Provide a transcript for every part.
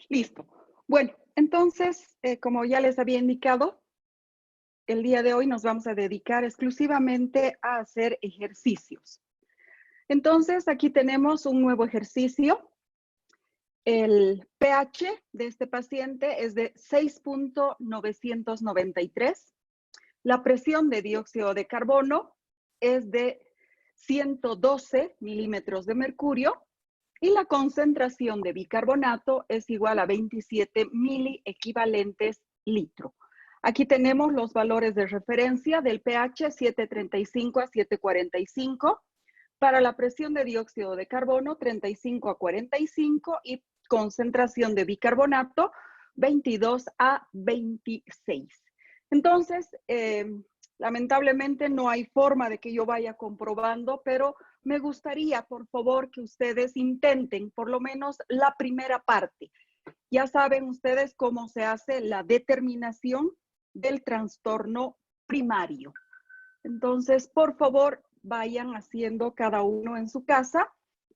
Listo. Bueno, entonces, como ya les había indicado, el día de hoy nos vamos a dedicar exclusivamente a hacer ejercicios. Entonces, aquí tenemos un nuevo ejercicio. El pH de este paciente es de 6.993. La presión de dióxido de carbono es de 112 milímetros de mercurio y la concentración de bicarbonato es igual a 27 miliequivalentes litro. Aquí tenemos los valores de referencia del pH 735 a 745, para la presión de dióxido de carbono 35 a 45 y concentración de bicarbonato 22 a 26. Entonces, lamentablemente no hay forma de que yo vaya comprobando, pero me gustaría, por favor, que ustedes intenten por lo menos la primera parte. Ya saben ustedes cómo se hace la determinación del trastorno primario. Entonces, por favor, vayan haciendo cada uno en su casa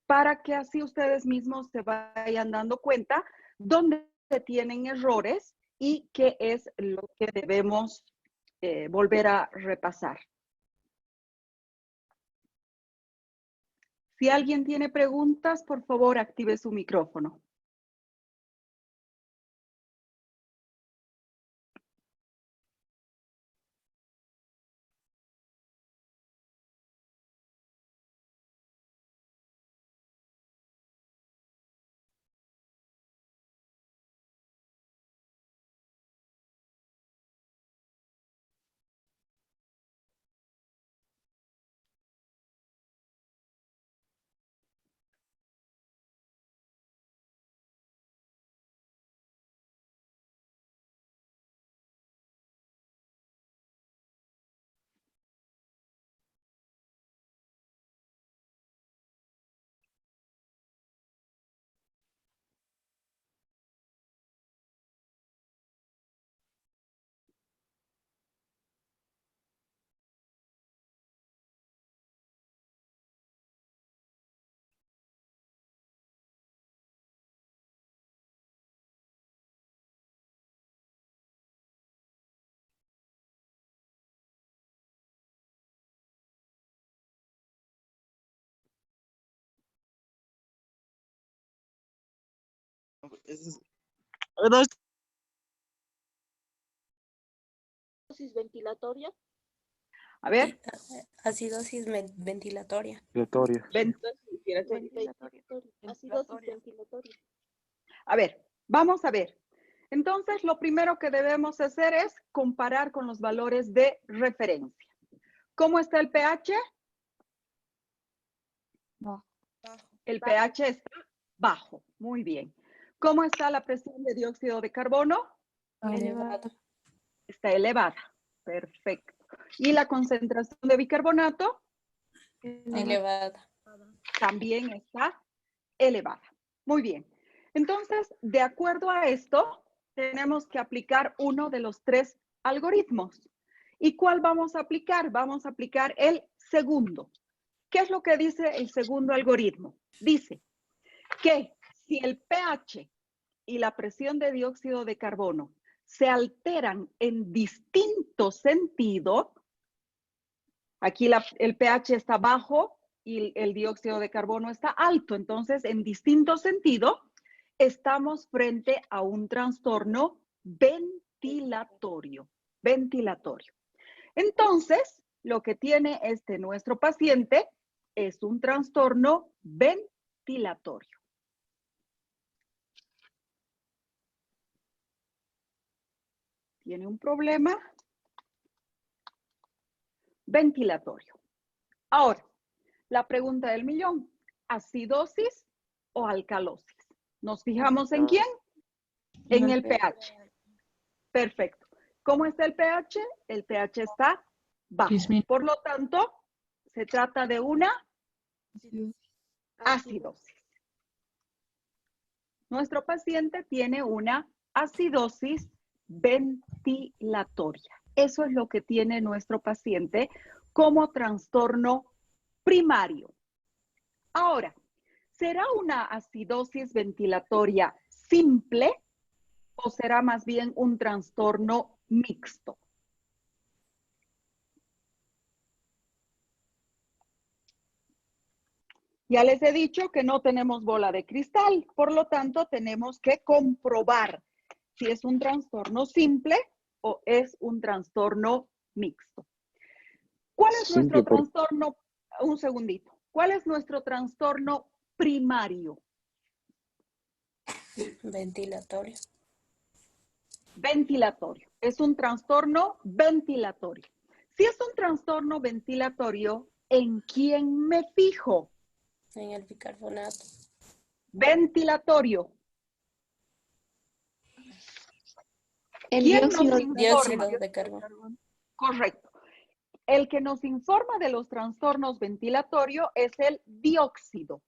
para que así ustedes mismos se vayan dando cuenta dónde se tienen errores y qué es lo que debemos volver a repasar. Si alguien tiene preguntas, por favor, active su micrófono. Acidosis ventilatoria. A ver. Acidosis ventilatoria. Acidosis ventilatoria. A ver, vamos a ver. Entonces, lo primero que debemos hacer es comparar con los valores de referencia. ¿Cómo está el pH? Bajo. El pH está bajo. Muy bien. ¿Cómo está la presión de dióxido de carbono? Elevada. Está elevada. Perfecto. ¿Y la concentración de bicarbonato? Elevada. También está elevada. Muy bien. Entonces, de acuerdo a esto, tenemos que aplicar uno de los tres algoritmos. ¿Y cuál vamos a aplicar? Vamos a aplicar el segundo. ¿Qué es lo que dice el segundo algoritmo? Dice que si el pH y la presión de dióxido de carbono se alteran en distinto sentido, aquí el pH está bajo y el dióxido de carbono está alto, entonces en distinto sentido, estamos frente a un trastorno ventilatorio. Entonces, lo que tiene nuestro paciente es un trastorno ventilatorio. Tiene un problema ventilatorio. Ahora, la pregunta del millón, ¿acidosis o alcalosis? ¿Nos fijamos en quién? En el pH. Perfecto. ¿Cómo está el pH? El pH está bajo. Por lo tanto, se trata de una acidosis. Nuestro paciente tiene una acidosis ventilatoria. Eso es lo que tiene nuestro paciente como trastorno primario. Ahora, ¿será una acidosis ventilatoria simple o será más bien un trastorno mixto? Ya les he dicho que no tenemos bola de cristal, por lo tanto tenemos que comprobar si es un trastorno simple o es un trastorno mixto. ¿Cuál es nuestro trastorno? Un segundito. ¿Cuál es nuestro trastorno primario? Ventilatorio. Ventilatorio. Es un trastorno ventilatorio. Si es un trastorno ventilatorio, ¿en quién me fijo? En el bicarbonato. Ventilatorio. El ¿Quién nos dióxido informa? Dióxido de carbono. Correcto. El que nos informa de los trastornos ventilatorios es el dióxido.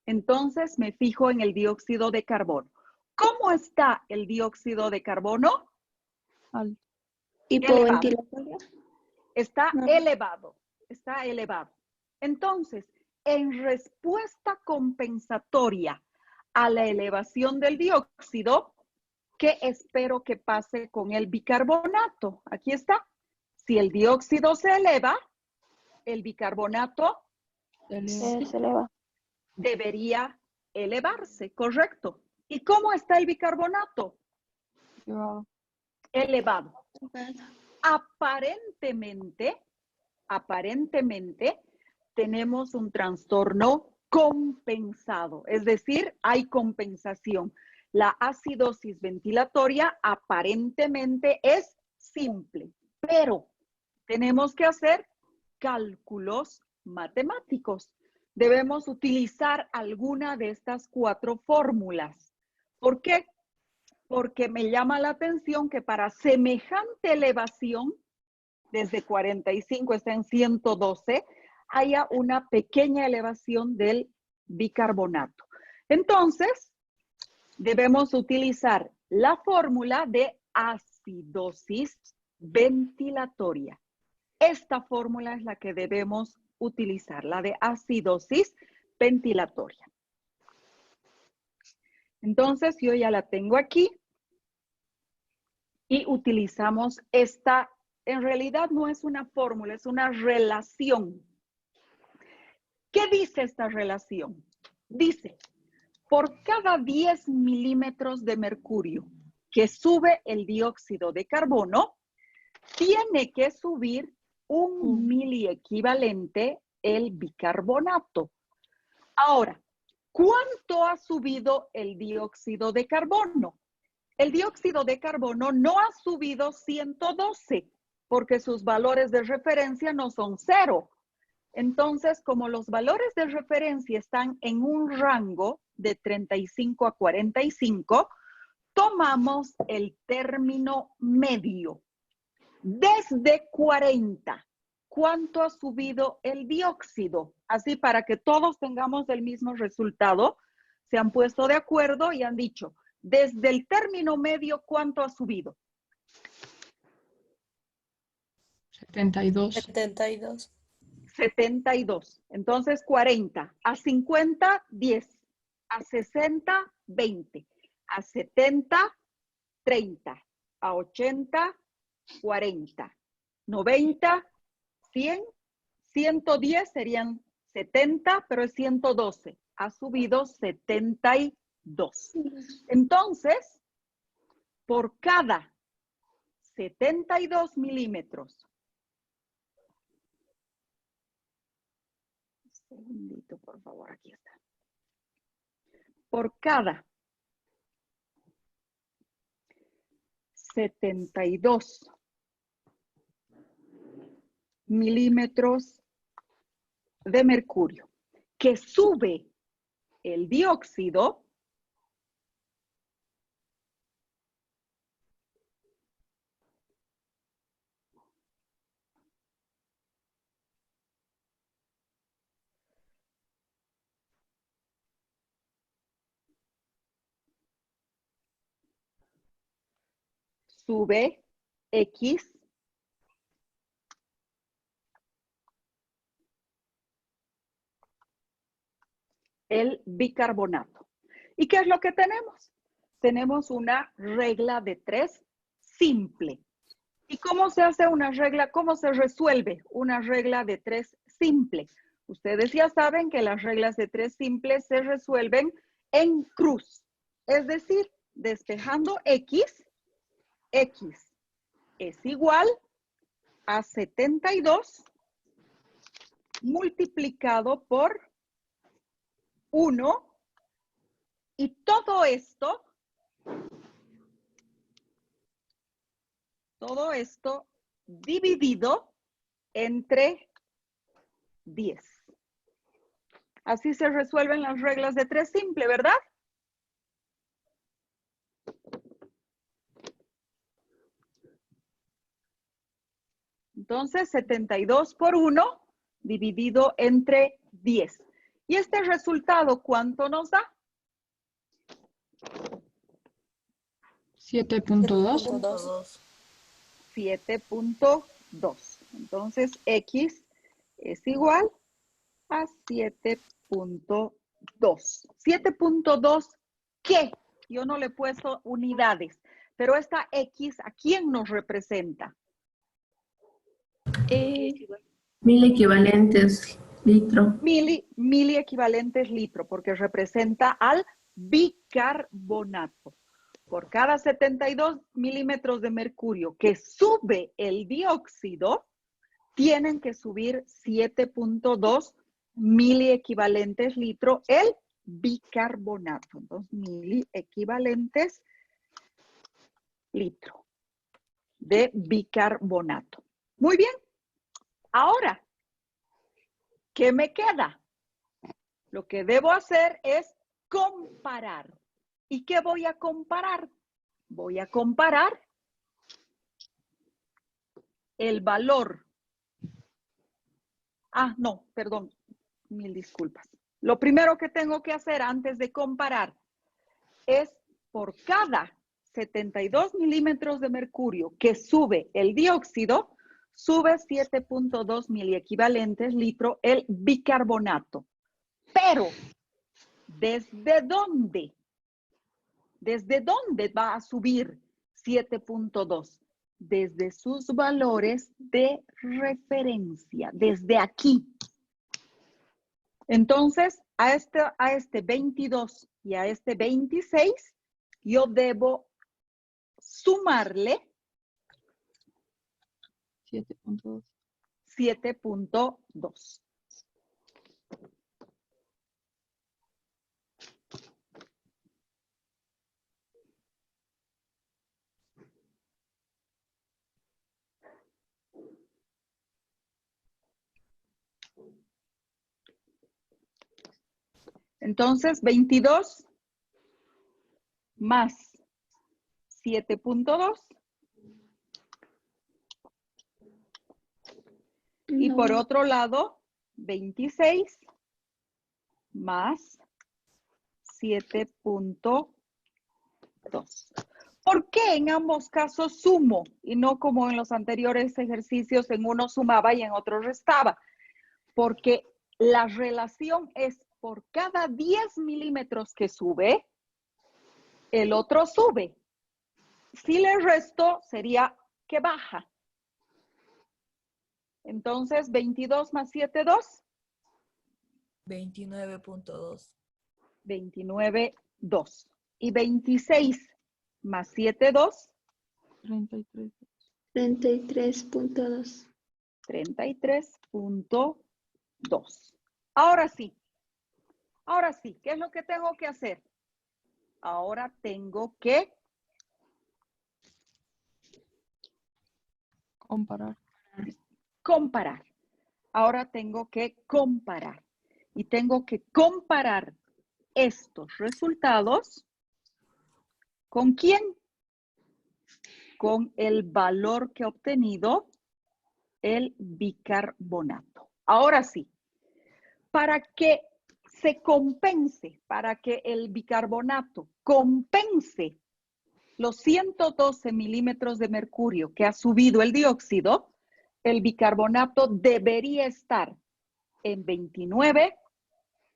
Entonces me fijo en el dióxido de carbono. ¿Cómo está el dióxido de carbono? hipoventilatorio. Está elevado, está elevado. Entonces, en respuesta compensatoria a la elevación del dióxido, ¿qué espero que pase con el bicarbonato? Aquí está. Si el dióxido se eleva, el bicarbonato Se eleva. debería elevarse, ¿correcto? ¿Y cómo está el bicarbonato? Elevado. Aparentemente, tenemos un trastorno compensado, es decir, hay compensación. La acidosis ventilatoria aparentemente es simple, pero tenemos que hacer cálculos matemáticos. Debemos utilizar alguna de estas 4 fórmulas. ¿Por qué? Porque me llama la atención que para semejante elevación, desde 45 está en 112, haya una pequeña elevación del bicarbonato. Entonces, debemos utilizar la fórmula de acidosis ventilatoria. Esta fórmula es la que debemos utilizar, la de acidosis ventilatoria. Entonces, yo ya la tengo aquí y utilizamos esta. En realidad no es una fórmula, es una relación. ¿Qué dice esta relación? Dice, por cada 10 milímetros de mercurio que sube el dióxido de carbono, tiene que subir un miliequivalente el bicarbonato. Ahora, ¿cuánto ha subido el dióxido de carbono? El dióxido de carbono no ha subido 112 porque sus valores de referencia no son 0. Entonces, como los valores de referencia están en un rango de 35 a 45, tomamos el término medio. Desde 40, ¿cuánto ha subido el dióxido? Así para que todos tengamos el mismo resultado, se han puesto de acuerdo y han dicho, desde el término medio, ¿cuánto ha subido? 72. 72. 72. Entonces, 40. A 50, 10. A 60, 20. A 70, 30. A 80, 40. 90, 100. 110 serían 70, pero es 112. Ha subido 72. Entonces, por cada 72 milímetros, un segundito, por favor, aquí está. Por cada 72 milímetros de mercurio que sube el dióxido, sube X el bicarbonato. ¿Y qué es lo que tenemos? tenemos una regla de 3 simple. ¿Y cómo se hace una regla? ¿Cómo se resuelve una regla de 3 simple? Ustedes ya saben que las reglas de 3 simples se resuelven en cruz. Es decir, despejando X, X es igual a 72 multiplicado por 1. Y todo esto dividido entre 10. Así se resuelven las reglas de 3 simple, ¿verdad? Entonces, 72 por 1 dividido entre 10. ¿Y este resultado cuánto nos da? 7.2. 7.2. 7.2. Entonces, X es igual a 7.2. 7.2, ¿qué? Yo no le he puesto unidades, pero esta X, ¿a quién nos representa? 1000 equivalentes litro. Mili equivalentes litro, porque representa al bicarbonato. Por cada 72 milímetros de mercurio que sube el dióxido, tienen que subir 7.2 mili equivalentes litro el bicarbonato. Entonces, mili equivalentes litro de bicarbonato. Muy bien. Ahora, ¿qué me queda? Lo que debo hacer es comparar. ¿Y qué voy a comparar? Voy a comparar el valor. No, perdón, mil disculpas. Lo primero que tengo que hacer antes de comparar es por cada 72 milímetros de mercurio que sube el dióxido, sube 7.2 miliequivalentes litro el bicarbonato. Pero, ¿desde dónde? ¿Desde dónde va a subir 7.2? Desde sus valores de referencia, desde aquí. Entonces, a este 22 y a este 26, yo debo sumarle 7.2. 7.2. Entonces, 22 más 7.2. Y por otro lado, 26 más 7.2. ¿Por qué en ambos casos sumo y no como en los anteriores ejercicios en uno sumaba y en otro restaba? Porque la relación es por cada 10 milímetros que sube, el otro sube. Si le resto, sería que baja. Entonces, 22 más 7.2. 29.2. 29.2. Y 26 más 7.2. 33. 33.2. 33.2. Ahora sí, ¿qué es lo que tengo que hacer? Ahora tengo que comparar. Ahora tengo que comparar. Y tengo que comparar estos resultados ¿con quién? Con el valor que ha obtenido el bicarbonato. Ahora sí, para que se compense, para que el bicarbonato compense los 112 milímetros de mercurio que ha subido el dióxido, el bicarbonato debería estar en 29,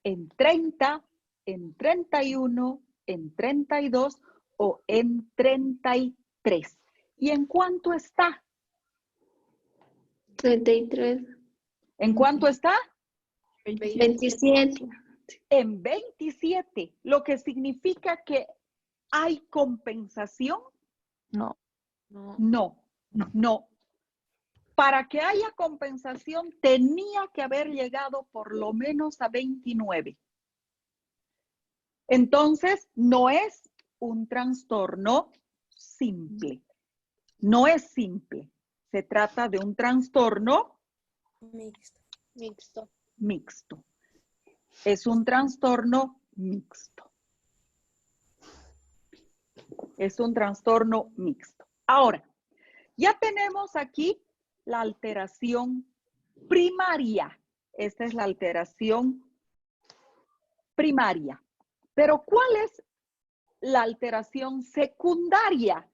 en 30, en 31, en 32 o en 33. ¿Y en cuánto está? 33. ¿En cuánto está? 27. En 27, lo que significa que hay compensación. No. No. Para que haya compensación tenía que haber llegado por lo menos a 29. Entonces, no es un trastorno simple. No es simple. Se trata de un trastorno Mixto. mixto. Es un trastorno mixto. Es un trastorno mixto. Ahora, ya tenemos aquí la alteración primaria. Esta es la alteración primaria. Pero ¿cuál es la alteración secundaria?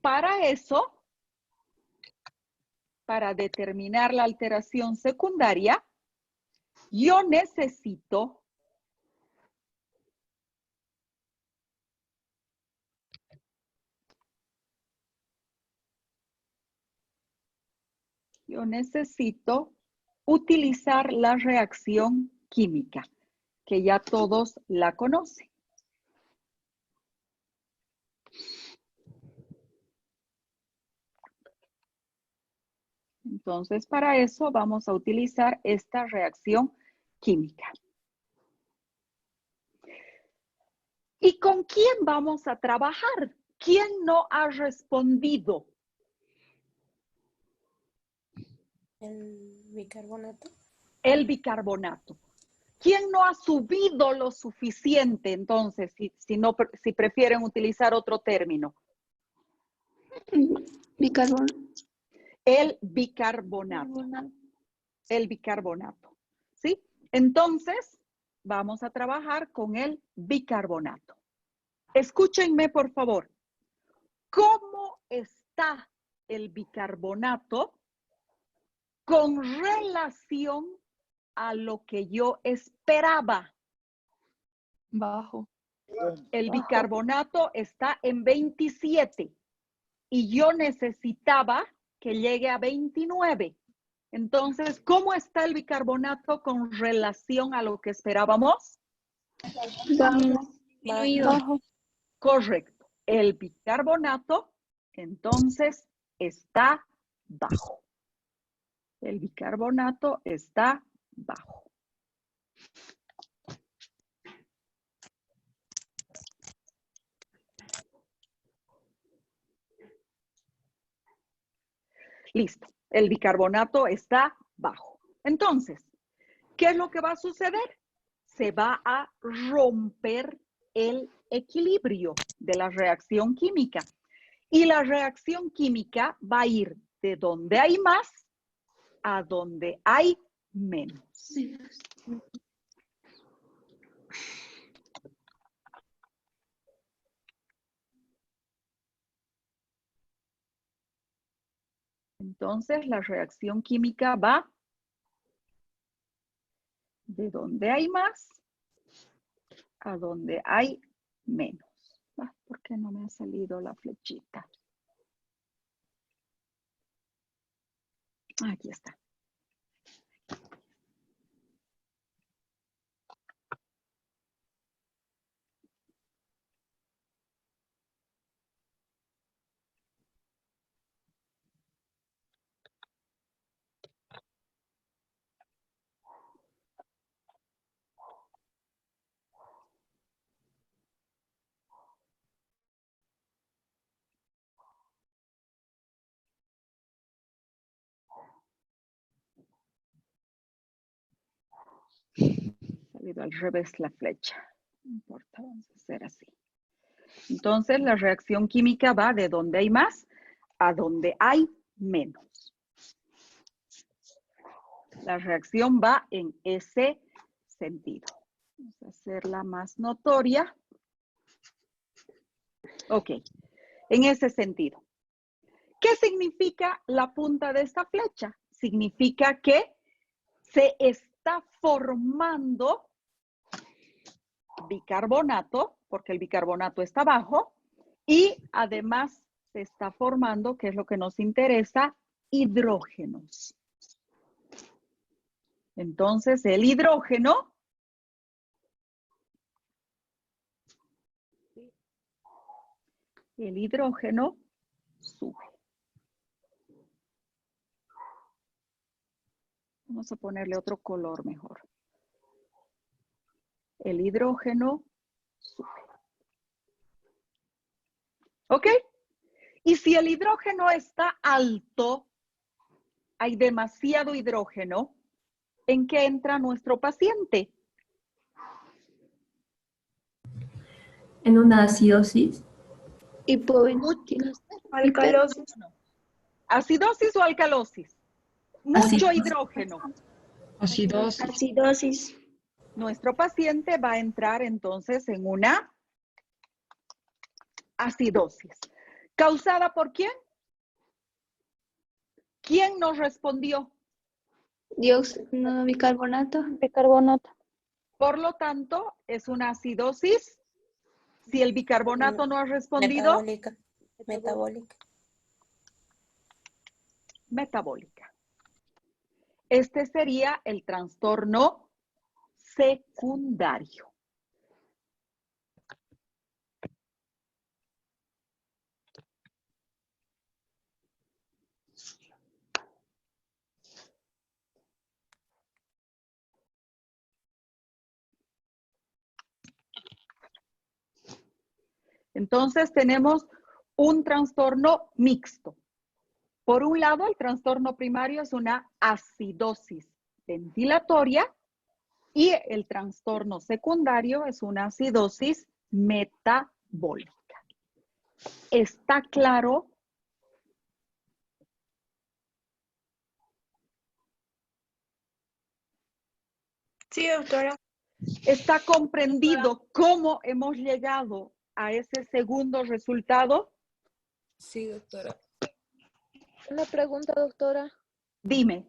Para eso, para determinar la alteración secundaria, yo necesito utilizar la reacción química, que ya todos la conocen. Entonces, para eso vamos a utilizar esta reacción química. ¿Y con quién vamos a trabajar? ¿Quién no ha respondido? El bicarbonato. El bicarbonato. ¿Quién no ha subido lo suficiente entonces, si prefieren utilizar otro término? Bicarbonato. El bicarbonato. El bicarbonato. ¿Sí? Entonces, vamos a trabajar con el bicarbonato. Escúchenme, por favor. ¿Cómo está el bicarbonato con relación a lo que yo esperaba? Bajo. El bicarbonato está en 27 y yo necesitaba que llegue a 29. Entonces, ¿cómo está el bicarbonato con relación a lo que esperábamos? Bajo. Correcto. El bicarbonato, entonces, está bajo. El bicarbonato está bajo. Listo. El bicarbonato está bajo. Entonces, ¿qué es lo que va a suceder? Se va a romper el equilibrio de la reacción química. Y la reacción química va a ir de donde hay más a donde hay menos. Entonces, la reacción química va de donde hay más a donde hay menos. ¿Por qué no me ha salido la flechita? Aquí está. Ha salido al revés la flecha. No importa, vamos a hacer así. Entonces, la reacción química va de donde hay más a donde hay menos. La reacción va en ese sentido. Vamos a hacerla más notoria. Ok, en ese sentido. ¿Qué significa la punta de esta flecha? Significa que se está formando bicarbonato porque el bicarbonato está abajo, y además se está formando, que es lo que nos interesa, hidrógenos. Entonces, el hidrógeno sube. Vamos a ponerle otro color mejor. El hidrógeno sube. ¿Ok? Y si el hidrógeno está alto, hay demasiado hidrógeno, ¿en qué entra nuestro paciente? En una acidosis. Alcalosis. ¿Acidosis o alcalosis? Mucho Acidosis. hidrógeno. Acidosis. Acidosis. Nuestro paciente va a entrar entonces en una acidosis. ¿Causada por quién? ¿Quién nos respondió? Bicarbonato. Por lo tanto, es una acidosis. Si el bicarbonato no ha respondido, metabólica. Este sería el trastorno secundario. Entonces tenemos un trastorno mixto. Por un lado, el trastorno primario es una acidosis ventilatoria y el trastorno secundario es una acidosis metabólica. ¿Está claro? Sí, doctora. ¿Está comprendido cómo hemos llegado a ese segundo resultado? Sí, doctora. Una pregunta, doctora. Dime.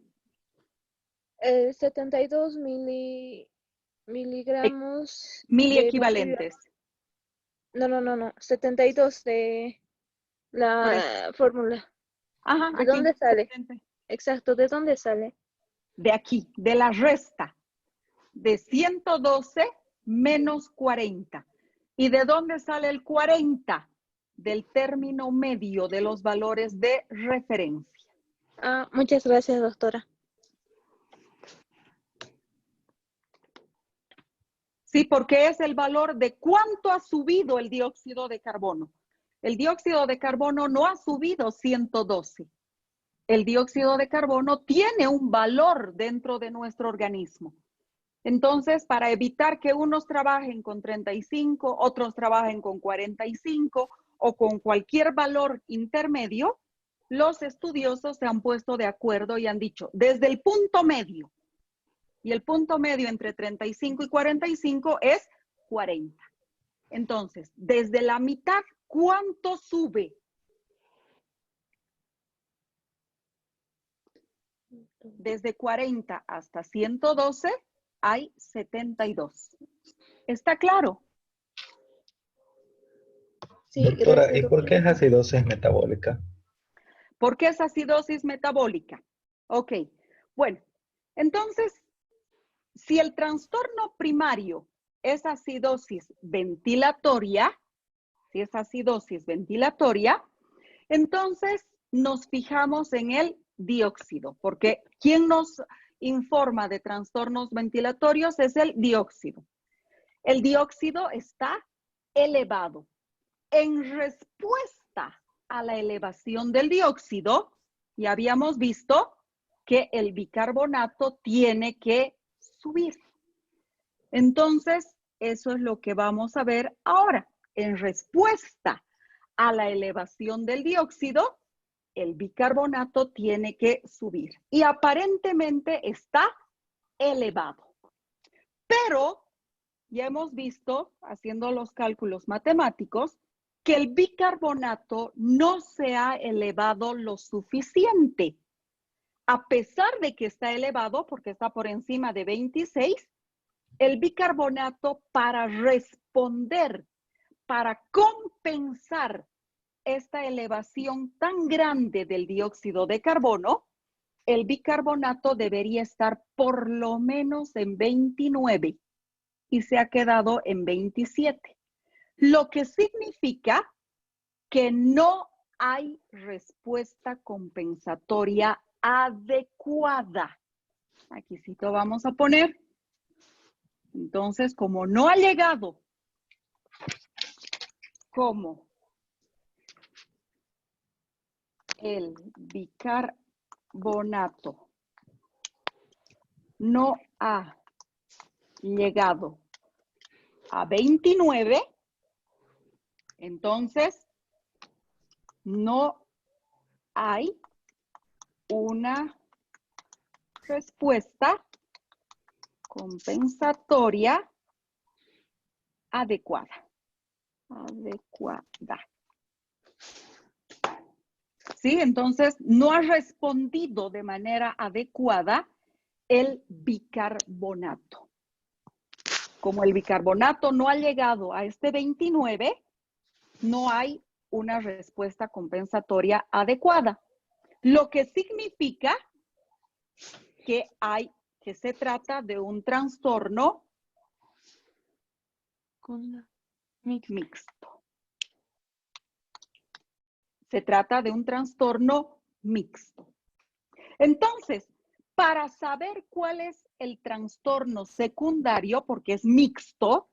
72 miligramos Miliequivalentes. No. 72 de la fórmula. Ajá, ¿De aquí. dónde sale? Exacto, ¿de dónde sale? De aquí, de la resta. De 112 menos 40. ¿Y de dónde sale el 40? Del término medio de los valores de referencia. Muchas gracias, doctora. Sí, porque es el valor de cuánto ha subido el dióxido de carbono. El dióxido de carbono no ha subido 112. El dióxido de carbono tiene un valor dentro de nuestro organismo. Entonces, para evitar que unos trabajen con 35, otros trabajen con 45 o con cualquier valor intermedio, los estudiosos se han puesto de acuerdo y han dicho, desde el punto medio, y el punto medio entre 35 y 45 es 40. Entonces, desde la mitad, ¿cuánto sube? Desde 40 hasta 112 hay 72. ¿Está claro? Sí, Doctora, gracias, ¿y por qué es acidosis metabólica? ¿Por qué es acidosis metabólica? Ok, bueno, entonces, si el trastorno primario es acidosis ventilatoria, entonces nos fijamos en el dióxido, porque ¿quién nos informa de trastornos ventilatorios? Es el dióxido. El dióxido está elevado. En respuesta a la elevación del dióxido, ya habíamos visto que el bicarbonato tiene que subir. Entonces, eso es lo que vamos a ver ahora. En respuesta a la elevación del dióxido, el bicarbonato tiene que subir. Y aparentemente está elevado. Pero ya hemos visto, haciendo los cálculos matemáticos, que el bicarbonato no se ha elevado lo suficiente. A pesar de que está elevado, porque está por encima de 26, el bicarbonato para responder para compensar esta elevación tan grande del dióxido de carbono, el bicarbonato debería estar por lo menos en 29 y se ha quedado en 27, lo que significa que no hay respuesta compensatoria adecuada. Aquí sí lo vamos a poner. Entonces, como no ha llegado, como el bicarbonato no ha llegado a 29, entonces no hay una respuesta compensatoria adecuada. ¿Sí? Entonces, no ha respondido de manera adecuada el bicarbonato. Como el bicarbonato no ha llegado a este 29, no hay una respuesta compensatoria adecuada. Lo que significa que se trata de un trastorno mixto. Se trata de un trastorno mixto. Entonces, para saber cuál es el trastorno secundario, porque es mixto,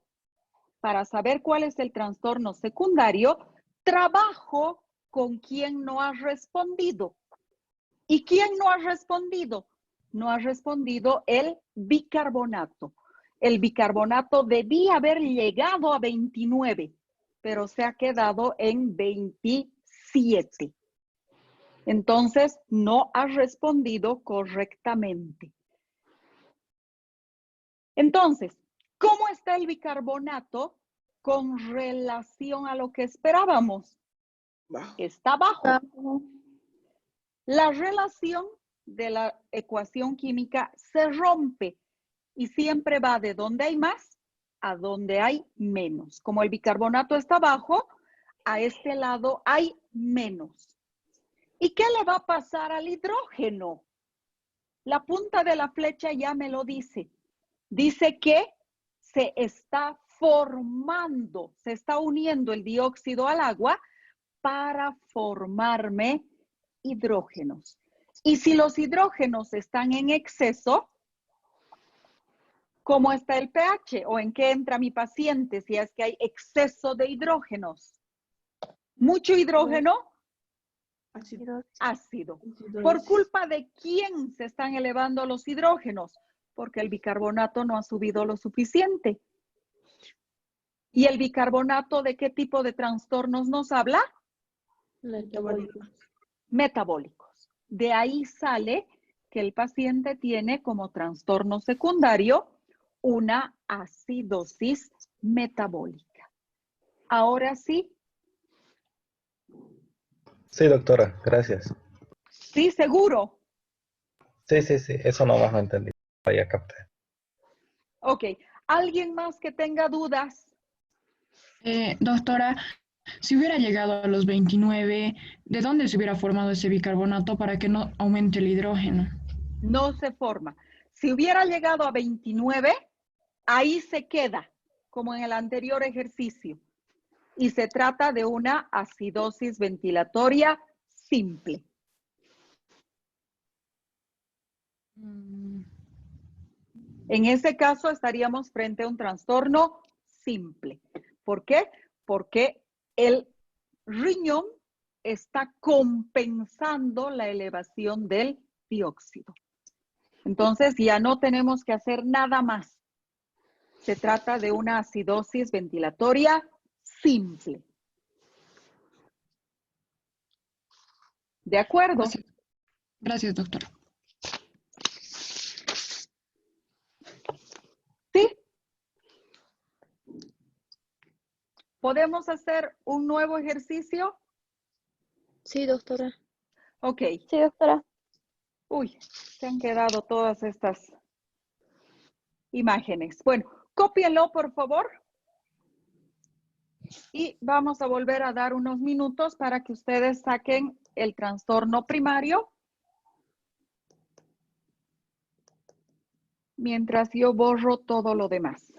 para saber cuál es el trastorno secundario, trabajo con quien no ha respondido. ¿Y quién no ha respondido? No ha respondido el bicarbonato. El bicarbonato debía haber llegado a 29, pero se ha quedado en 27. Entonces, no ha respondido correctamente. Entonces, ¿cómo está el bicarbonato con relación a lo que esperábamos? Está bajo. La relación de la ecuación química se rompe y siempre va de donde hay más a donde hay menos. Como el bicarbonato está bajo, a este lado hay menos. ¿Y qué le va a pasar al hidrógeno? La punta de la flecha ya me lo dice. Dice que se está formando, se está uniendo el dióxido al agua para formarme hidrógenos. Y si los hidrógenos están en exceso, ¿cómo está el pH? ¿O en qué entra mi paciente si es que hay exceso de hidrógenos? ¿Mucho hidrógeno? Ácido. ¿Por culpa de quién se están elevando los hidrógenos? Porque el bicarbonato no ha subido lo suficiente. ¿Y el bicarbonato de qué tipo de trastornos nos habla? Metabólicos. De ahí sale que el paciente tiene como trastorno secundario una acidosis metabólica. Ahora sí. Sí, doctora, gracias. Sí, seguro. Sí, eso nomás no entendí. Ya capté. Ok. ¿Alguien más que tenga dudas? Doctora, si hubiera llegado a los 29, ¿de dónde se hubiera formado ese bicarbonato para que no aumente el hidrógeno? No se forma. Si hubiera llegado a 29, ahí se queda, como en el anterior ejercicio. Y se trata de una acidosis ventilatoria simple. En ese caso estaríamos frente a un trastorno simple. ¿Por qué? Porque el riñón está compensando la elevación del dióxido. Entonces ya no tenemos que hacer nada más. Se trata de una acidosis ventilatoria simple. ¿De acuerdo? Gracias, doctora. ¿Sí? ¿Podemos hacer un nuevo ejercicio? Sí, doctora. Ok. Sí, doctora. Uy, se han quedado todas estas imágenes. Bueno, cópienlo, por favor. Y vamos a volver a dar unos minutos para que ustedes saquen el trastorno primario. Mientras yo borro todo lo demás.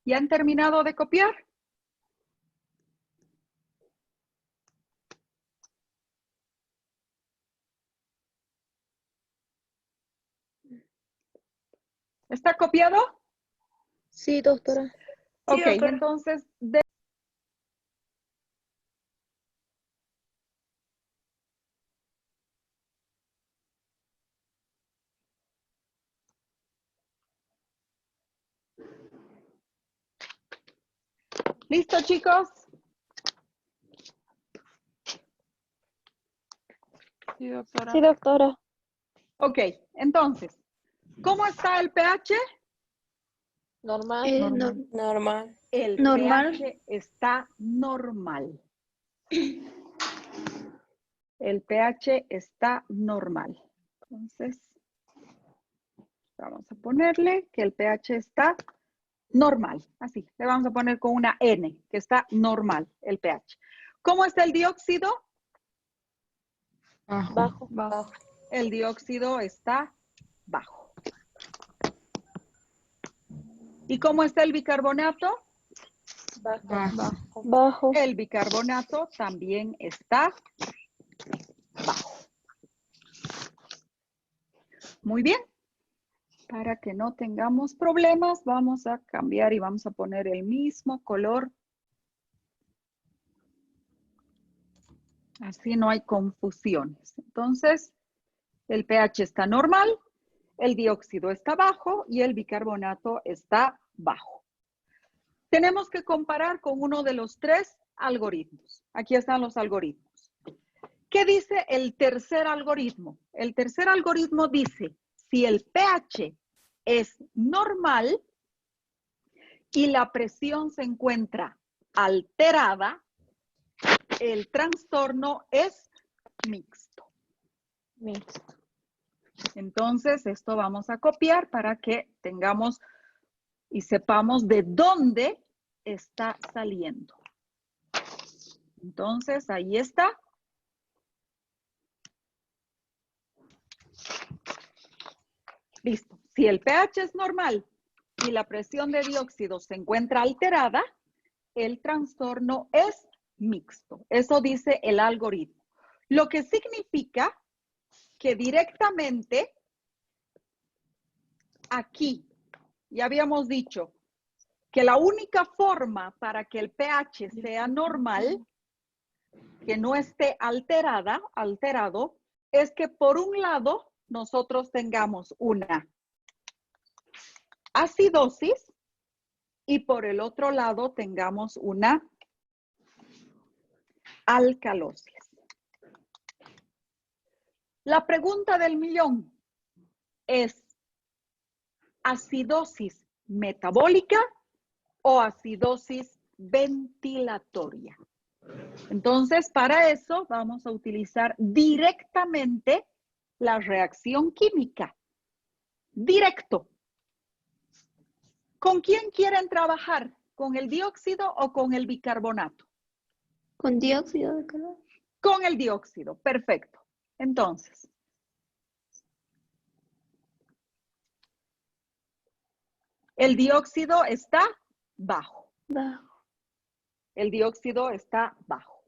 ¿Ya han terminado de copiar? ¿Está copiado? Sí, doctora. Sí, Ok, doctora. entonces, ¿listo, chicos? Sí, doctora. Sí, doctora. Ok, entonces, ¿cómo está el pH? Normal. Normal. El Normal. pH está normal. El pH está normal. Entonces, vamos a ponerle que el pH está normal. Así, le vamos a poner con una N, que está normal el pH. ¿Cómo está el dióxido? Bajo. Bajo. Bajo. El dióxido está bajo. ¿Y cómo está el bicarbonato? Bajo. Bajo. Bajo. El bicarbonato también está bajo. Muy bien. Para que no tengamos problemas, vamos a cambiar y vamos a poner el mismo color. Así no hay confusiones. Entonces, el pH está normal, el dióxido está bajo y el bicarbonato está bajo. Tenemos que comparar con uno de los tres algoritmos. Aquí están los algoritmos. ¿Qué dice el tercer algoritmo? El tercer algoritmo dice, si el pH es normal y la presión se encuentra alterada, el trastorno es mixto. Mixto. Entonces, esto vamos a copiar para que tengamos y sepamos de dónde está saliendo. Entonces, ahí está. Listo. Si el pH es normal y la presión de dióxido se encuentra alterada, el trastorno es mixto. Eso dice el algoritmo. Lo que significa que directamente aquí, ya habíamos dicho, que la única forma para que el pH sea normal, que no esté alterado, es que por un lado nosotros tengamos una acidosis y por el otro lado tengamos una alcalosis. La pregunta del millón es, ¿acidosis metabólica o acidosis ventilatoria? Entonces, para eso vamos a utilizar directamente la reacción química. Directo. ¿Con quién quieren trabajar? ¿Con el dióxido o con el bicarbonato? Con dióxido de carbono. Con el dióxido, perfecto. Entonces, el dióxido está bajo. Bajo. El dióxido está bajo.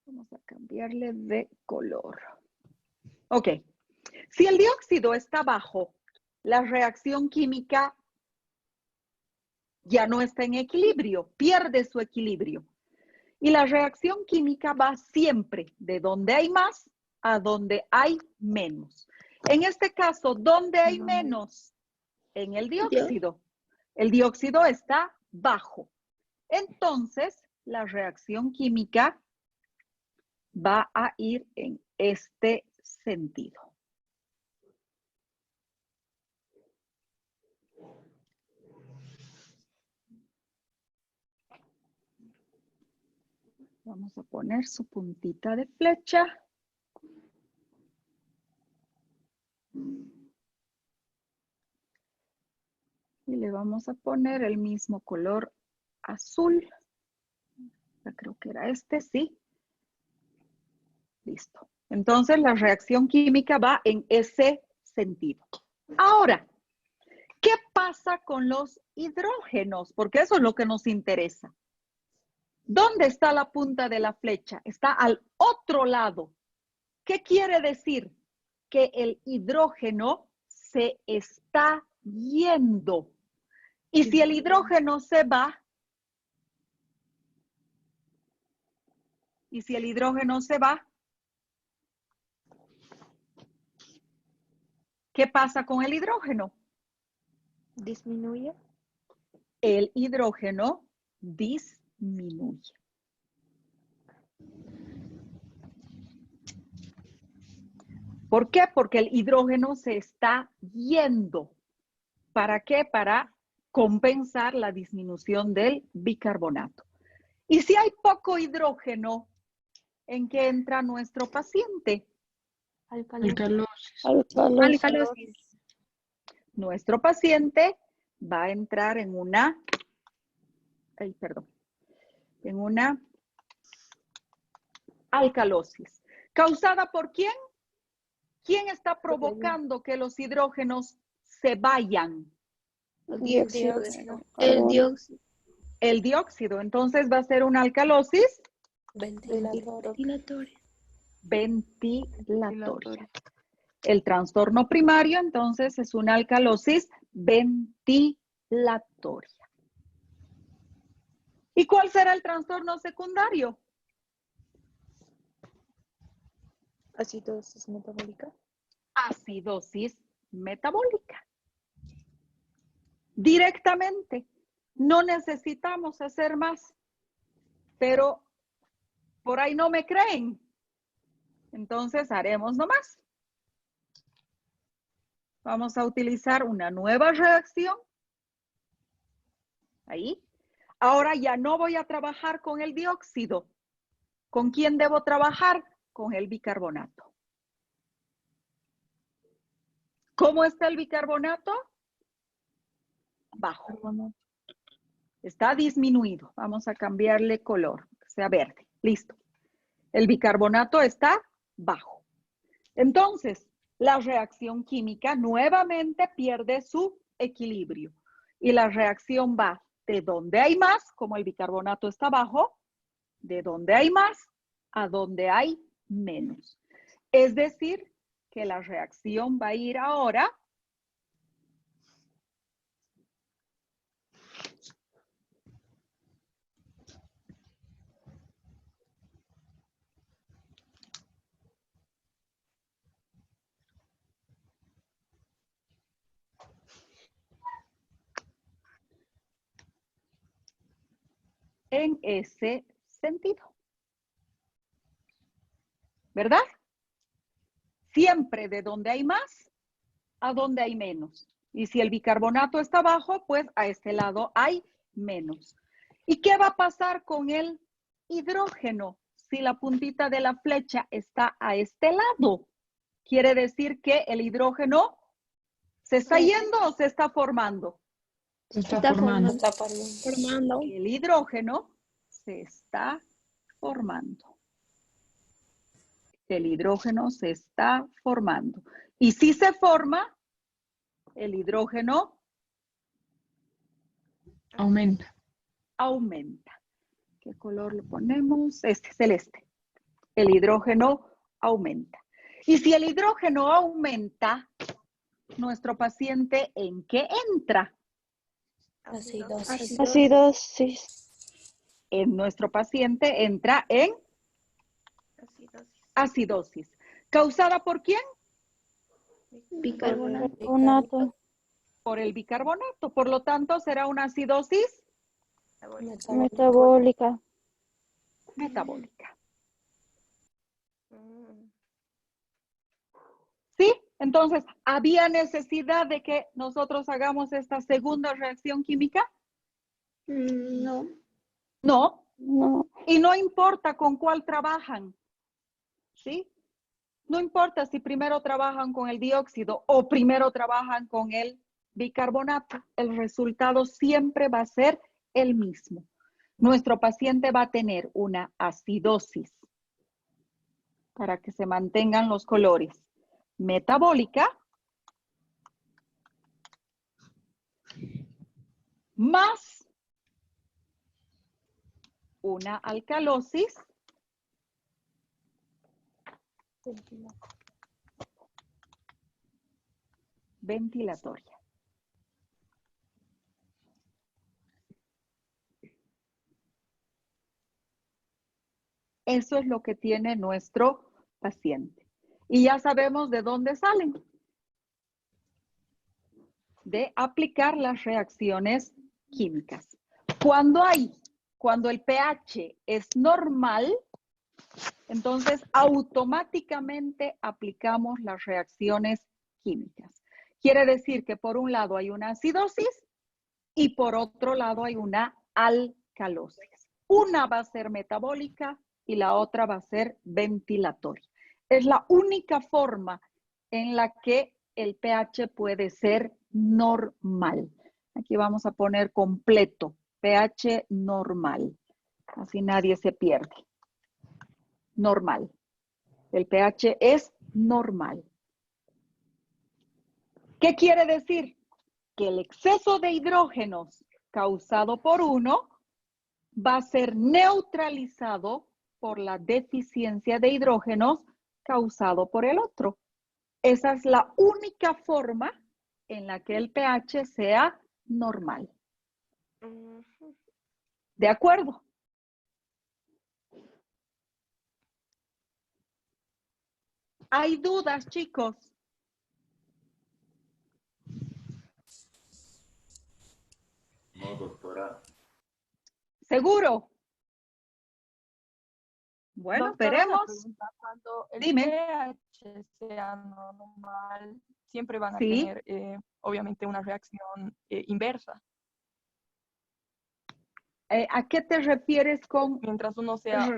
Vamos a cambiarle de color. Ok. Si el dióxido está bajo, la reacción química ya no está en equilibrio, pierde su equilibrio. Y la reacción química va siempre de donde hay más a donde hay menos. En este caso, ¿dónde hay menos? En el dióxido. El dióxido está bajo. Entonces, la reacción química va a ir en este sentido. Vamos a poner su puntita de flecha. Y le vamos a poner el mismo color azul. Ya creo que era este, sí. Listo. Entonces la reacción química va en ese sentido. Ahora, ¿qué pasa con los hidrógenos? Porque eso es lo que nos interesa. ¿Dónde está la punta de la flecha? Está al otro lado. ¿Qué quiere decir? Que el hidrógeno se está yendo. Y si el hidrógeno se va, ¿qué pasa con el hidrógeno? Disminuye. El hidrógeno disminuye. ¿Por qué? Porque el hidrógeno se está yendo. ¿Para qué? Para compensar la disminución del bicarbonato. Y si hay poco hidrógeno, ¿en qué entra nuestro paciente? Alcalosis. Alcalosis. Nuestro paciente va a entrar en una, alcalosis. ¿Causada por quién? ¿Quién está provocando que los hidrógenos se vayan? Dióxido. El dióxido. El dióxido. Entonces va a ser una alcalosis Ventilatoria. ventilatoria. El trastorno primario, entonces, es una alcalosis ventilatoria. ¿Y cuál será el trastorno secundario? Acidosis metabólica. Acidosis metabólica. Directamente. No necesitamos hacer más. Pero por ahí no me creen. Entonces haremos nomás. Vamos a utilizar una nueva reacción. Ahí. Ahora ya no voy a trabajar con el dióxido. ¿Con quién debo trabajar? Con el bicarbonato. ¿Cómo está el bicarbonato? Bajo. Está disminuido. Vamos a cambiarle color, que sea verde. Listo. El bicarbonato está bajo. Entonces, la reacción química nuevamente pierde su equilibrio. Y la reacción va de donde hay más, como el bicarbonato está bajo, de donde hay más a donde hay menos. Es decir, que la reacción va a ir ahora en ese sentido. ¿Verdad? Siempre de donde hay más a donde hay menos. Y si el bicarbonato está abajo, pues a este lado hay menos. ¿Y qué va a pasar con el hidrógeno si la puntita de la flecha está a este lado? Quiere decir que el hidrógeno se está yendo o se está formando. Se está formando. Está formando. El hidrógeno se está formando. El hidrógeno se está formando. Y si se forma, el hidrógeno Aumenta. aumenta. ¿Qué color le ponemos? Este, celeste. El hidrógeno aumenta. Y si el hidrógeno aumenta, nuestro paciente, ¿en qué entra? Acidosis. En nuestro paciente entra en acidosis. ¿Causada por quién? Bicarbonato. Bicarbonato. Por el bicarbonato. Por lo tanto, será una acidosis Metabólica. metabólica. ¿Sí? Entonces, ¿había necesidad de que nosotros hagamos esta segunda reacción química? No. No. No. Y no importa con cuál trabajan. ¿Sí? No importa si primero trabajan con el dióxido o primero trabajan con el bicarbonato. El resultado siempre va a ser el mismo. Nuestro paciente va a tener una acidosis, para que se mantengan los colores, metabólica, más una alcalosis ventilatoria. Eso es lo que tiene nuestro paciente. Y ya sabemos de dónde salen. De aplicar las reacciones químicas. Cuando el pH es normal, entonces automáticamente aplicamos las reacciones químicas. Quiere decir que por un lado hay una acidosis y por otro lado hay una alcalosis. Una va a ser metabólica y la otra va a ser ventilatoria. Es la única forma en la que el pH puede ser normal. Aquí vamos a poner completo, pH normal. Así nadie se pierde. Normal. El pH es normal. ¿Qué quiere decir? Que el exceso de hidrógenos causado por uno va a ser neutralizado por la deficiencia de hidrógenos causado por el otro. Esa es la única forma en la que el pH sea normal. ¿De acuerdo? ¿Hay dudas, chicos? No, doctora. ¿Seguro? Bueno, Doctora, una esperemos. pregunta. Cuando el Dime. pH sea normal, siempre van a Sí. tener, obviamente, una reacción inversa. ¿A qué te refieres con Mientras uno sea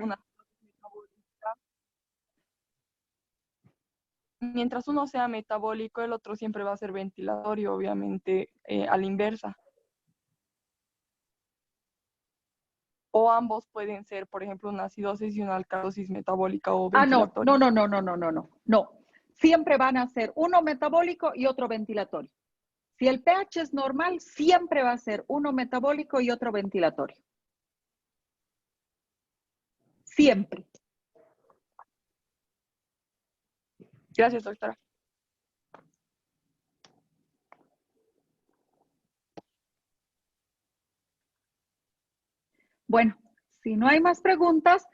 mientras uno sea metabólico, el otro siempre va a ser ventilatorio, obviamente, a la inversa. O ambos pueden ser, por ejemplo, una acidosis y una alcalosis metabólica o ventilatoria. No. Siempre van a ser uno metabólico y otro ventilatorio. Si el pH es normal, siempre va a ser uno metabólico y otro ventilatorio. Siempre. Gracias, doctora. Bueno, si no hay más preguntas,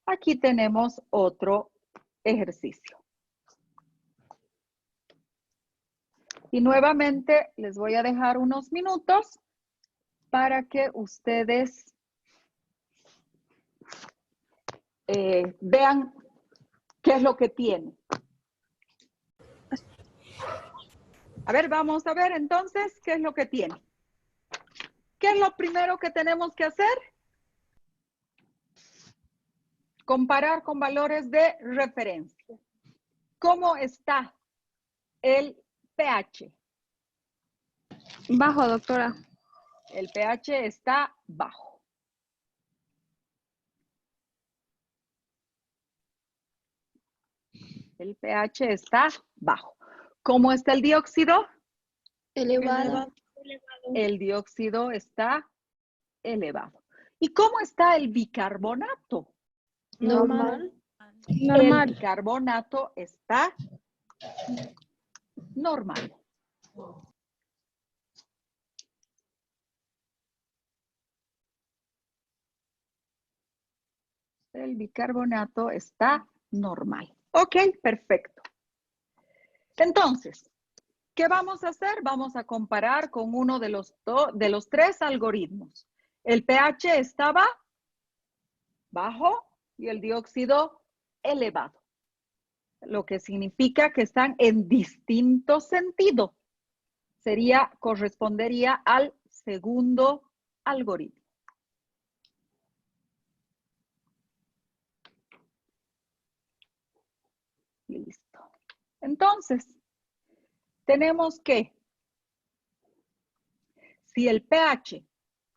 aquí tenemos otro ejercicio. Y nuevamente les voy a dejar unos minutos para que ustedes vean qué es lo que tienen. A ver, vamos a ver entonces qué es lo que tiene. ¿Qué es lo primero que tenemos que hacer? Comparar con valores de referencia. ¿Cómo está el pH? Bajo, doctora. El pH está bajo. El pH está bajo. ¿Cómo está el dióxido? Elevado. El dióxido está elevado. ¿Y cómo está el bicarbonato? Normal. El bicarbonato está normal. El bicarbonato está normal. Ok, perfecto. Entonces, ¿qué vamos a hacer? Vamos a comparar con uno de los 3 algoritmos. El pH estaba bajo y el dióxido elevado, lo que significa que están en distinto sentido. Correspondería al segundo algoritmo. Listo. Entonces, tenemos que, si el pH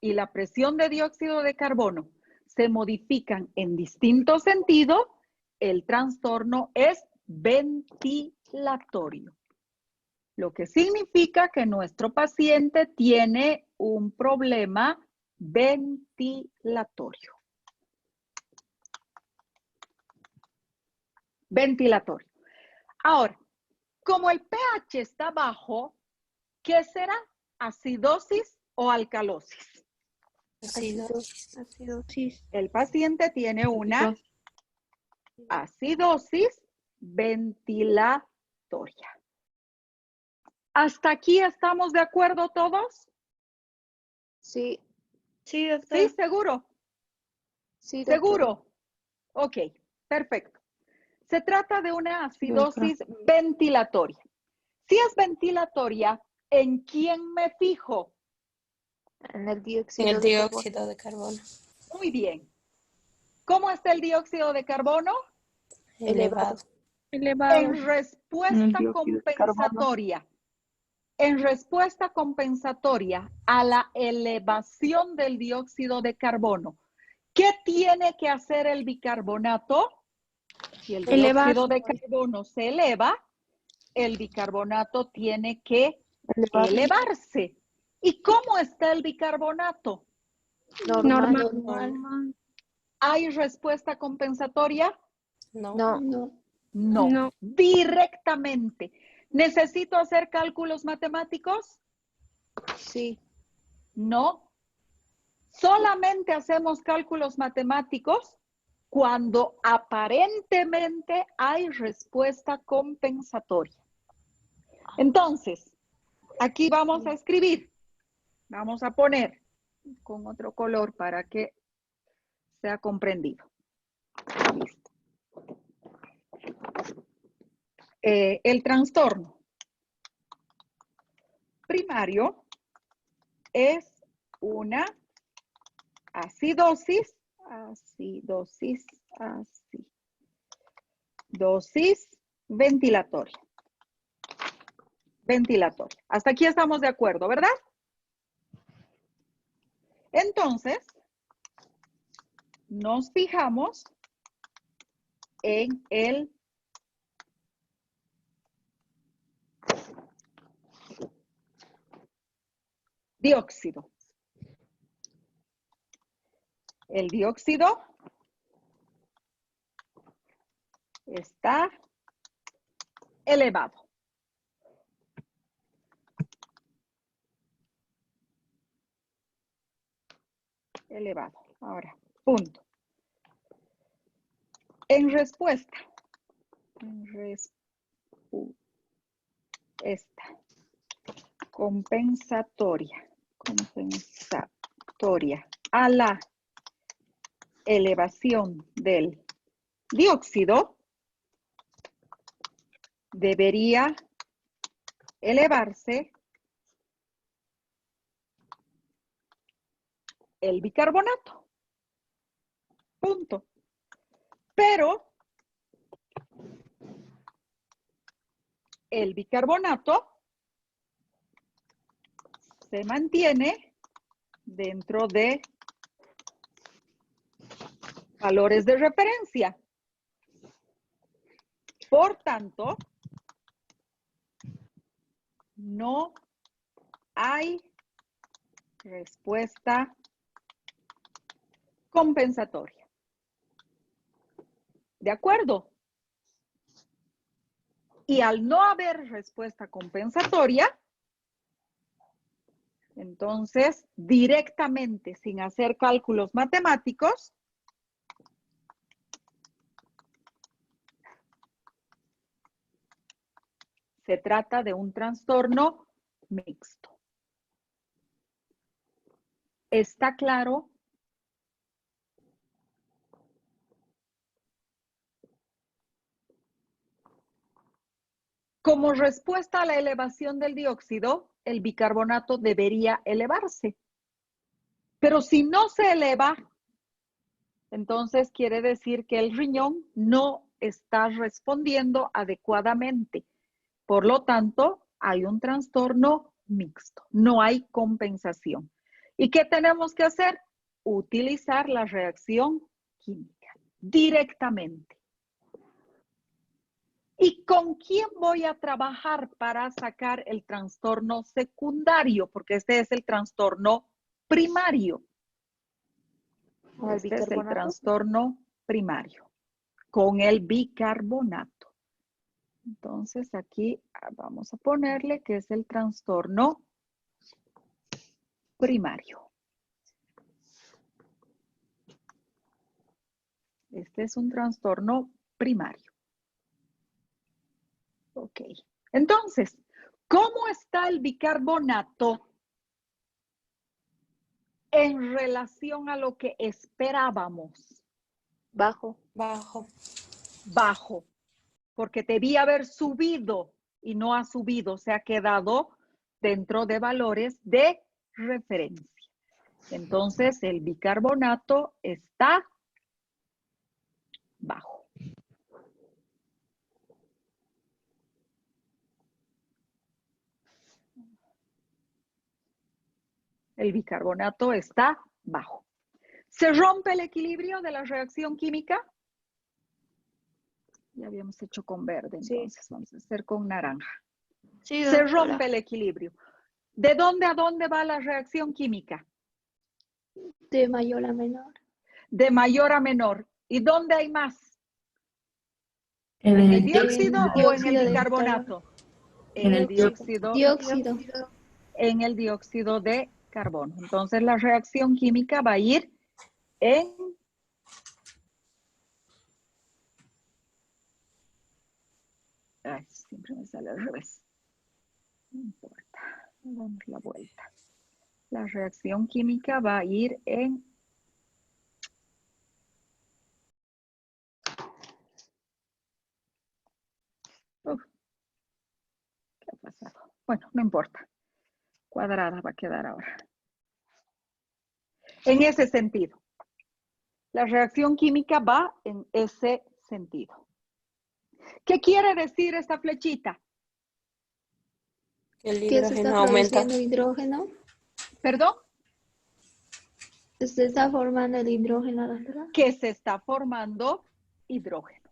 y la presión de dióxido de carbono se modifican en distinto sentido, el trastorno es ventilatorio. Lo que significa que nuestro paciente tiene un problema ventilatorio. Ventilatorio. Ahora, como el pH está bajo, ¿qué será? ¿Acidosis o alcalosis? Acidosis. El paciente tiene una acidosis ventilatoria. ¿Hasta aquí estamos de acuerdo todos? Sí. Sí, doctor. ¿Sí? ¿Seguro? Sí, doctor. ¿Seguro? Ok, perfecto. Se trata de una acidosis ventilatoria. Si es ventilatoria, ¿en quién me fijo? En el En dióxido el de carbono. dióxido de carbono. Muy bien. ¿Cómo está el dióxido de carbono? Elevado. Elevado. En respuesta En el dióxido de carbono. compensatoria. En respuesta compensatoria a la elevación del dióxido de carbono, ¿qué tiene que hacer el bicarbonato? Si el dióxido de carbono se eleva, el bicarbonato tiene que elevarse. ¿Y cómo está el bicarbonato? Normal. ¿Hay respuesta compensatoria? No. No. No. Directamente. ¿Necesito hacer cálculos matemáticos? Sí. No. Solamente hacemos cálculos matemáticos cuando aparentemente hay respuesta compensatoria. Entonces, aquí vamos a escribir. Vamos a poner con otro color para que sea comprendido. Listo. El trastorno primario es una acidosis ventilatoria. Hasta aquí estamos de acuerdo, ¿verdad? Entonces, nos fijamos en el dióxido. El dióxido está elevado. Elevado. Ahora, punto. En respuesta, compensatoria a la elevación del dióxido, debería elevarse el bicarbonato. Punto. Pero el bicarbonato se mantiene dentro de valores de referencia. Por tanto, no hay respuesta compensatoria. ¿De acuerdo? Y al no haber respuesta compensatoria, entonces, directamente, sin hacer cálculos matemáticos, Se trata de un trastorno mixto. ¿Está claro? Como respuesta a la elevación del dióxido, el bicarbonato debería elevarse. Pero si no se eleva, entonces quiere decir que el riñón no está respondiendo adecuadamente. Por lo tanto, hay un trastorno mixto, no hay compensación. ¿Y qué tenemos que hacer? Utilizar la reacción química directamente. ¿Y con quién voy a trabajar para sacar el trastorno secundario? Porque este es el trastorno primario. Este es el trastorno primario, con el bicarbonato. Entonces aquí vamos a ponerle que es el trastorno primario. Este es un trastorno primario. Ok. Entonces, ¿cómo está el bicarbonato en relación a lo que esperábamos? Bajo. Bajo. Bajo. Porque debía haber subido y no ha subido, se ha quedado dentro de valores de referencia. Entonces, el bicarbonato está bajo. El bicarbonato está bajo. ¿Se rompe el equilibrio de la reacción química? Ya habíamos hecho con verde, entonces sí. Vamos a hacer con naranja. Sí, se rompe el equilibrio. ¿De dónde a dónde va la reacción química? De mayor a menor. De mayor a menor. ¿Y dónde hay más? En ¿En el el dióxido o en el de bicarbonato? En el dióxido. En el dióxido de carbono. Entonces la reacción química va a ir en ay, siempre me sale al revés. No importa. Damos la vuelta. La reacción química va a ir en ¿qué ha pasado? Bueno, no importa. Cuadrada va a quedar ahora. En ese sentido. La reacción química va en ese sentido. ¿Qué quiere decir esta flechita? El ¿Que se está hidrógeno aumenta. produciendo hidrógeno? ¿Perdón? Se está formando el hidrógeno, ¿verdad? Que se está formando hidrógeno.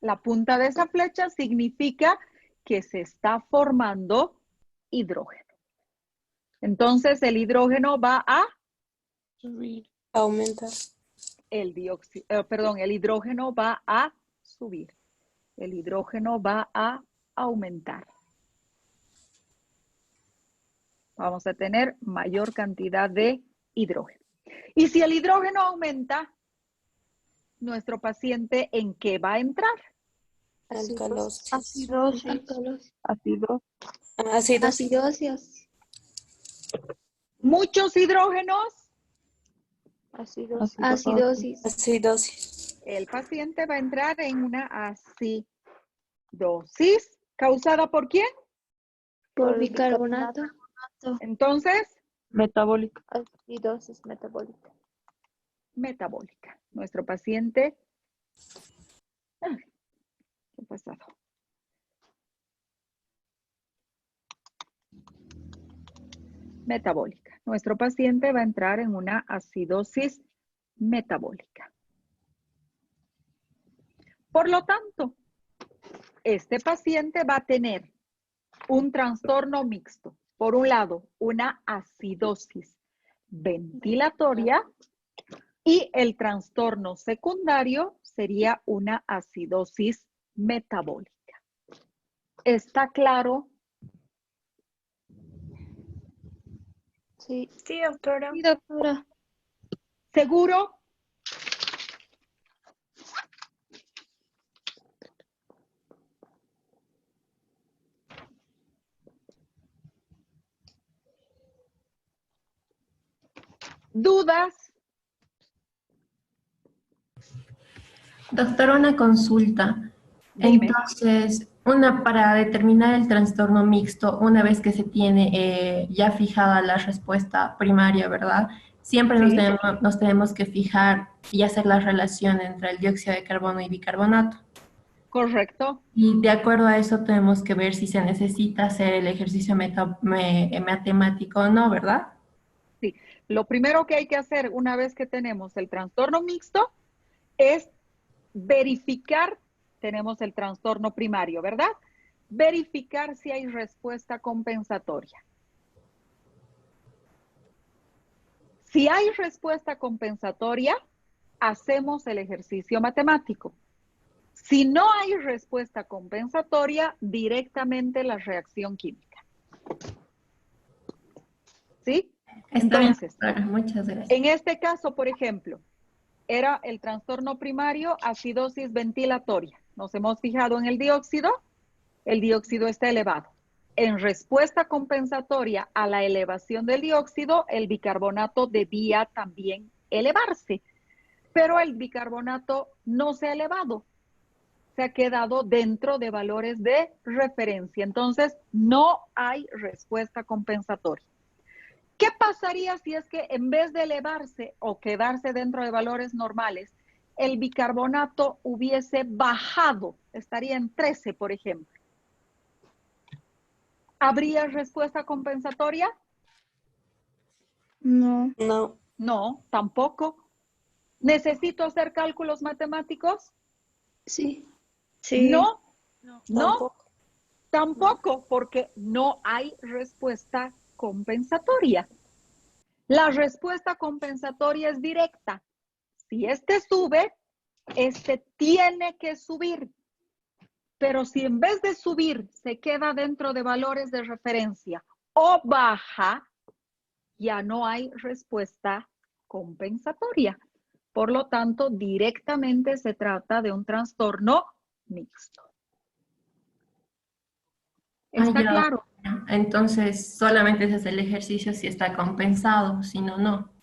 La punta de esa flecha significa que se está formando hidrógeno. Entonces el hidrógeno va a Aumentar. el hidrógeno va a subir. El hidrógeno va a aumentar. Vamos a tener mayor cantidad de hidrógeno. Y si el hidrógeno aumenta, nuestro paciente, ¿en qué va a entrar? Alcalosis. Acidosis. Muchos hidrógenos. Acidosis. El paciente va a entrar en una acidosis. ¿Causada por quién? Por bicarbonato. Entonces, Metabólica. Acidosis metabólica. metabólica. Nuestro paciente... Ay, ¿qué ha pasado? Metabólica. Nuestro paciente va a entrar en una acidosis metabólica. Por lo tanto, este paciente va a tener un trastorno mixto. Por un lado, una acidosis ventilatoria y el trastorno secundario sería una acidosis metabólica. ¿Está claro? Sí. Sí, doctora. Sí, doctora. ¿Seguro? ¿Dudas? Doctora, una consulta. Dime. Entonces, para determinar el trastorno mixto, una vez que se tiene ya fijada la respuesta primaria, ¿verdad? Siempre Sí. nos tenemos que fijar y hacer la relación entre el dióxido de carbono y bicarbonato. Correcto. Y de acuerdo a eso tenemos que ver si se necesita hacer el ejercicio matemático o no, ¿verdad? Sí. Lo primero que hay que hacer una vez que tenemos el trastorno mixto es verificar, tenemos el trastorno primario, ¿verdad? Verificar si hay respuesta compensatoria. Si hay respuesta compensatoria, hacemos el ejercicio matemático. Si no hay respuesta compensatoria, directamente la reacción química. ¿Sí? Entonces, muchas gracias. En este caso, por ejemplo, era el trastorno primario, acidosis ventilatoria. Nos hemos fijado en el dióxido está elevado. En respuesta compensatoria a la elevación del dióxido, el bicarbonato debía también elevarse, pero el bicarbonato no se ha elevado, se ha quedado dentro de valores de referencia. Entonces, no hay respuesta compensatoria. ¿Qué pasaría si es que en vez de elevarse o quedarse dentro de valores normales, el bicarbonato hubiese bajado? Estaría en 13, por ejemplo. ¿Habría respuesta compensatoria? No. No. No, tampoco. ¿Necesito hacer cálculos matemáticos? Sí. No, Tampoco. tampoco, porque no hay respuesta compensatoria. La respuesta compensatoria es directa. Si este sube, este tiene que subir. Pero si en vez de subir se queda dentro de valores de referencia o baja, ya no hay respuesta compensatoria. Por lo tanto, directamente se trata de un trastorno mixto. ¿Está claro? Entonces, solamente se hace el ejercicio si está compensado, si no, no.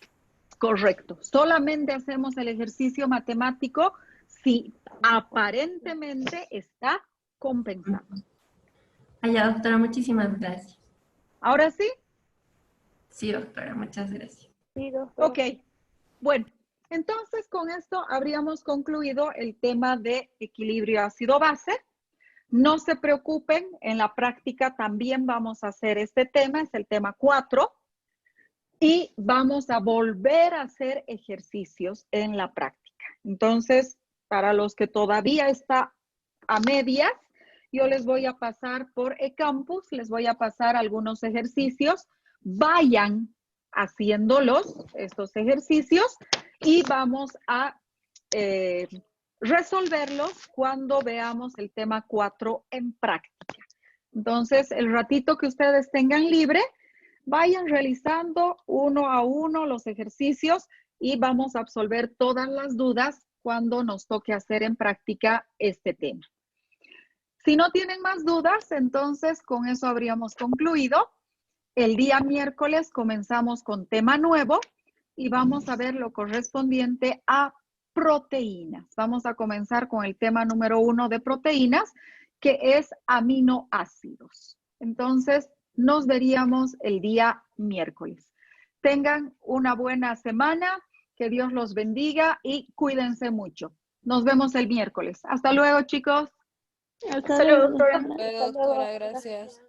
Correcto. Solamente hacemos el ejercicio matemático si aparentemente está compensado. Ya, doctora, muchísimas gracias. ¿Ahora sí? Sí, doctora, muchas gracias. Sí, doctora. Ok. Bueno, entonces con esto habríamos concluido el tema de equilibrio ácido-base. No se preocupen, en la práctica también vamos a hacer este tema, es el tema 4. Y vamos a volver a hacer ejercicios en la práctica. Entonces, para los que todavía está a medias, yo les voy a pasar por eCampus, les voy a pasar algunos ejercicios. Vayan haciéndolos, estos ejercicios, y vamos a resolverlos cuando veamos el tema 4 en práctica. Entonces, el ratito que ustedes tengan libre, vayan realizando uno a uno los ejercicios y vamos a absolver todas las dudas cuando nos toque hacer en práctica este tema. Si no tienen más dudas, entonces con eso habríamos concluido. El día miércoles comenzamos con tema nuevo y vamos a ver lo correspondiente a proteínas. Vamos a comenzar con el tema número 1 de proteínas, que es aminoácidos. Entonces, nos veríamos el día miércoles. Tengan una buena semana, que Dios los bendiga y cuídense mucho. Nos vemos el miércoles. Hasta luego, chicos. Hasta luego, doctora. Doctora, gracias.